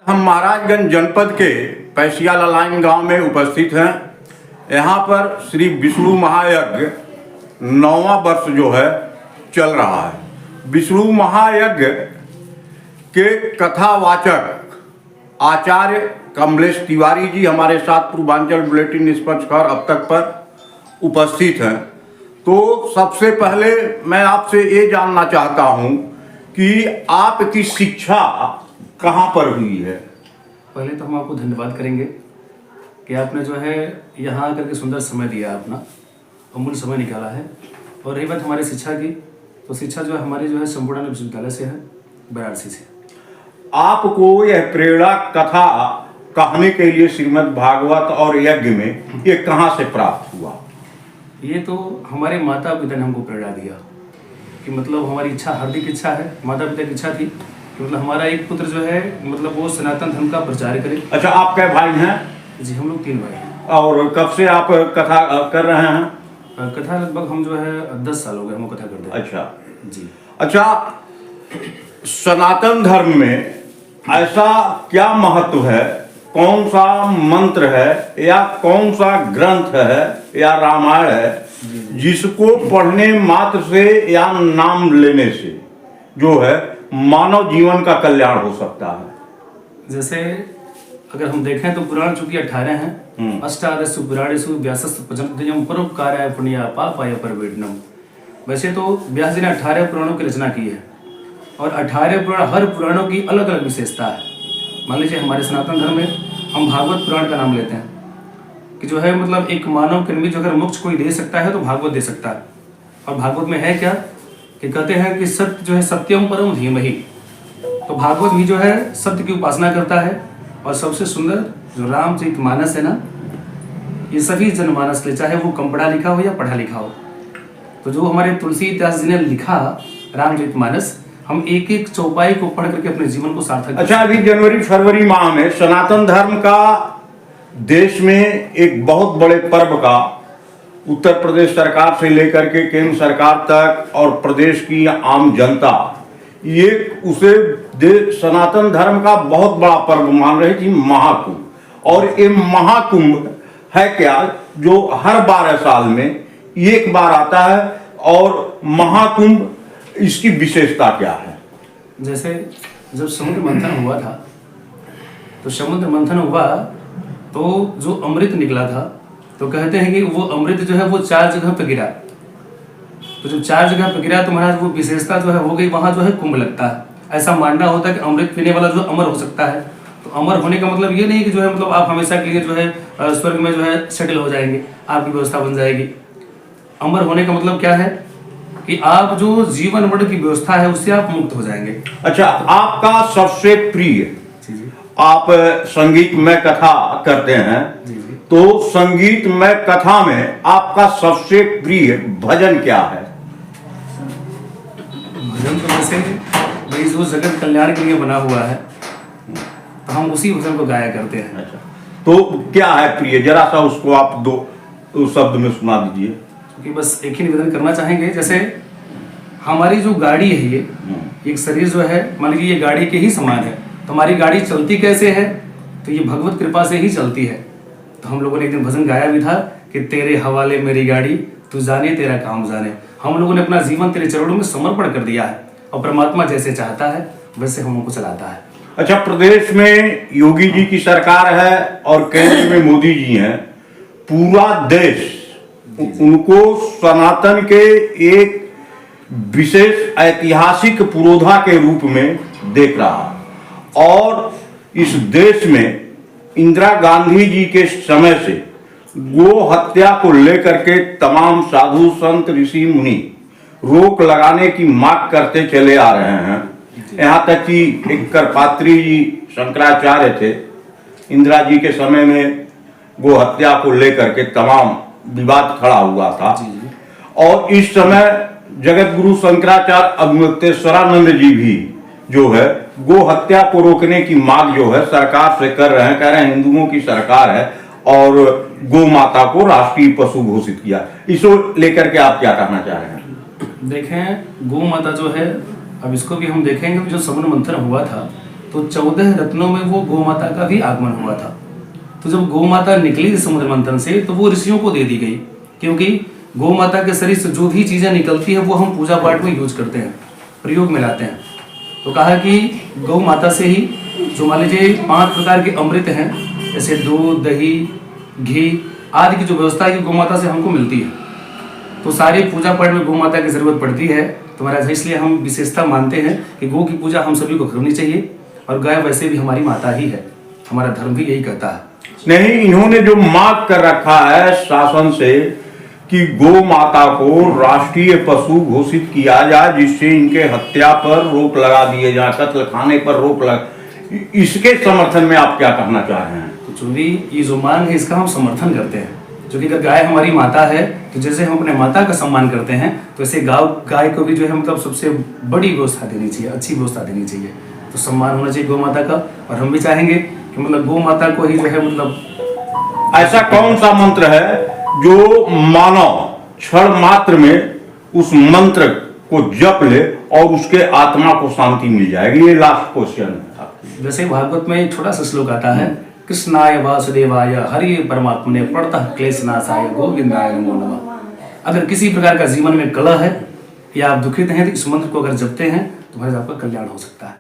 हम महाराजगंज जनपद के पैसिया ललाइन गांव में उपस्थित हैं। यहाँ पर श्री विष्णु महायज्ञ 9वां वर्ष जो है चल रहा है। विष्णु महायज्ञ के कथावाचक आचार्य कमलेश तिवारी जी हमारे साथ पूर्वांचल बुलेटिन निष्पक्षकार अब तक पर उपस्थित हैं। तो सबसे पहले मैं आपसे ये जानना चाहता हूँ कि आपकी शिक्षा कहाँ पर हुई है। पहले तो हम आपको धन्यवाद करेंगे कि आपने जो है यहाँ आकर के सुंदर समय दिया, अपना अमूल्य समय निकाला है। और रही बात हमारी शिक्षा की, तो शिक्षा जो है हमारी जो है संपूर्ण विश्वविद्यालय से है, वाराणसी से। आपको यह प्रेरणा कथा कहने के लिए श्रीमद् भागवत और यज्ञ में ये कहाँ से प्राप्त हुआ? ये तो हमारे माता पिता ने हमको प्रेरणा दिया कि मतलब हमारी इच्छा, हार्दिक इच्छा है, माता पिता की इच्छा थी कि मतलब हमारा एक पुत्र जो है मतलब वो सनातन धर्म का प्रचार करे। अच्छा, आप क्या भाई हैं? जी, हम लोग 3 भाई हैं। और कब से आप कथा कर रहे हैं? कथा लगभग हम जो है 10 साल हो गए हमको कथा करते हैं। अच्छा जी। अच्छा, सनातन धर्म में ऐसा क्या महत्व है, कौन सा मंत्र है या कौन सा ग्रंथ है या रामायण है जिसको पढ़ने मात्र से या नाम लेने से जो है मानव जीवन का कल्याण हो सकता है? जैसे अगर हम देखें तो पुराण चूंकि 18 हैं। अष्टादश पुराणेषु व्यासस्तु पञ्चम परोपकाराय पुण्याय पापाय परवेदनम। वैसे तो व्यास जी ने 18 पुराणों की रचना की है और 18 पुराण, हर पुराणों की अलग अलग विशेषता है। मान लीजिए हमारे सनातन धर्म में हम भागवत पुराण का नाम लेते हैं कि जो है मतलब एक मानव के निमित्त जो अगर मोक्ष कोई दे सकता है तो भागवत दे सकता है। और भागवत में है क्या कि कहते हैं कि सत्य जो है सत्यम परम धीमहि। तो भागवत भी जो है सत्य की उपासना करता है। और सबसे सुंदर जो रामचरितमानस है ना, ये सभी जनमानस ले, चाहे वो कम पढ़ा लिखा हो या पढ़ा लिखा हो। तो जो हमारे तुलसीदास जी ने लिखा रामचरितमानस, हम एक एक चौपाई को पढ़ करके अपने जीवन को सार्थक। अच्छा, अभी जनवरी फरवरी माह में सनातन धर्म का देश में एक बहुत बड़े पर्व का उत्तर प्रदेश सरकार से लेकर के केंद्र सरकार तक और प्रदेश की आम जनता ये उसे सनातन धर्म का बहुत बड़ा पर्व मान रही थी, महाकुंभ। और ये महाकुंभ है क्या जो हर 12 साल में एक बार आता है, और महाकुंभ इसकी विशेषता क्या है? जैसे जब समुद्र मंथन हुआ था, तो समुद्र मंथन हुआ तो जो अमृत निकला था, तो कहते हैं कि वो अमृत जो है वो 4 जगह पे गिरा। तो जब 4 जगह पे गिरा तो महाराज वो विशेषता जो है हो गई, वहां जो है कुंभ लगता है। ऐसा मानना होता है कि अमृत पीने वाला जो अमर हो सकता है। तो अमर होने का मतलब ये नहीं कि जो है मतलब आप हमेशा के लिए जो है स्वर्ग में जो है सेटल हो जाएंगे, आपकी व्यवस्था बन जाएगी। अमर होने का मतलब क्या है कि आप जो जीवन मरण की व्यवस्था है उससे आप मुक्त हो जाएंगे। अच्छा, आपका सबसे प्रिय, आप संगीत में कथा करते हैं, तो संगीत में कथा में आपका सबसे प्रिय भजन क्या है? भजन तो वैसे भाई जो जगत कल्याण के लिए बना हुआ है, तो हम उसी भजन को गाया करते हैं। अच्छा, तो क्या है प्रिय, जरा सा उसको आप 2 शब्द में सुना दीजिए। क्योंकि बस एक ही निवेदन करना चाहेंगे, जैसे हमारी जो गाड़ी है ये एक शरीर जो है, मान लीजिए ये गाड़ी के ही समान है। तो हमारी गाड़ी चलती कैसे है, तो ये भगवत कृपा से ही चलती है। तो हम लोगों ने एक दिन भजन गाया भी था कि तेरे हवाले मेरी गाड़ी, तू जाने तेरा काम जाने। हम लोगों ने अपना जीवन तेरे चरणों में समर्पण कर दिया है और परमात्मा जैसे चाहता है वैसे हम उनको चलाता है। अच्छा, प्रदेश में योगी जी की सरकार है और केंद्र में मोदी जी हैं। पूरा देश उनको सनातन के एक विशेष ऐतिहासिक पुरोधा के रूप में देख रहा है। और इस देश में इंदिरा गांधी जी के समय से गो हत्या को लेकर के तमाम साधु संत ऋषि मुनि रोक लगाने की मांग करते चले आ रहे हैं। यहाँ तक कि एक करपात्री जी शंकराचार्य थे, इंदिरा जी के समय में गो हत्या को लेकर के तमाम विवाद खड़ा हुआ था। और इस समय जगत गुरु शंकराचार्य अद्वैतेश्वरानंद जी भी जो है गो हत्या को रोकने की मांग जो है सरकार से कर रहे हैं। कह रहे हैं हिंदुओं की सरकार है और गो माता को राष्ट्रीय पशु घोषित किया। इसको लेकर के आप क्या कहना चाह रहे हैं? देखें, गौ माता जो है, अब इसको भी हम देखेंगे जो समुद्र मंथन हुआ था तो 14 रत्नों में वो गौ माता का भी आगमन हुआ था। तो जब गौ माता निकली थी समुद्र मंथन से तो वो ऋषियों को दे दी गई, क्योंकि गौ माता के शरीर से जो भी चीजें निकलती है वो हम पूजा पाठ में यूज करते हैं, प्रयोग में लाते हैं। तो कहा कि गौ माता से ही जो मान लीजिए 5 प्रकार के अमृत हैं, जैसे दूध, दही, घी आदि की जो व्यवस्था है गौ माता से हमको मिलती है। तो सारे पूजा पाठ में गौ माता की जरूरत पड़ती है। तो महाराज इसलिए हम विशेषता मानते हैं कि गौ की पूजा हम सभी को करनी चाहिए, और गाय वैसे भी हमारी माता ही है, हमारा धर्म भी यही कहता है। नहीं, इन्होंने जो मार्क कर रखा है शासन से कि गौ माता को राष्ट्रीय पशु घोषित किया जाए, जिससे इनके हत्या पर रोक लगा दिए जाए, कत्ल खाने पर रोक लगा, इसके समर्थन में आप क्या कहना चाह रहे हैं? तो चूंकि ये जो मांग है इसका हम समर्थन करते हैं, क्योंकि अगर गाय हमारी माता है तो जैसे हम अपने माता का सम्मान करते हैं तो ऐसे गाय को भी जो है मतलब सबसे बड़ी व्यवस्था देनी चाहिए, अच्छी व्यवस्था देनी चाहिए। तो सम्मान होना चाहिए गौ माता का, और हम भी चाहेंगे कि मतलब गौ माता को ही जो है मतलब ऐसा कौन सा मंत्र है जो मानव क्षण मात्र में उस मंत्र को जप ले और उसके आत्मा को शांति मिल जाएगी? ये लास्ट क्वेश्चन है। जैसे भागवत में एक छोटा सा श्लोक आता है, कृष्णाय वासुदेवाय हरि परमात्मने प्रणतः क्लेशनाशाय गोविंदाय नमो नमः। अगर किसी प्रकार का जीवन में कलह है या आप दुखित हैं तो इस मंत्र को अगर जपते हैं तो महाराज आपका कल्याण हो सकता है।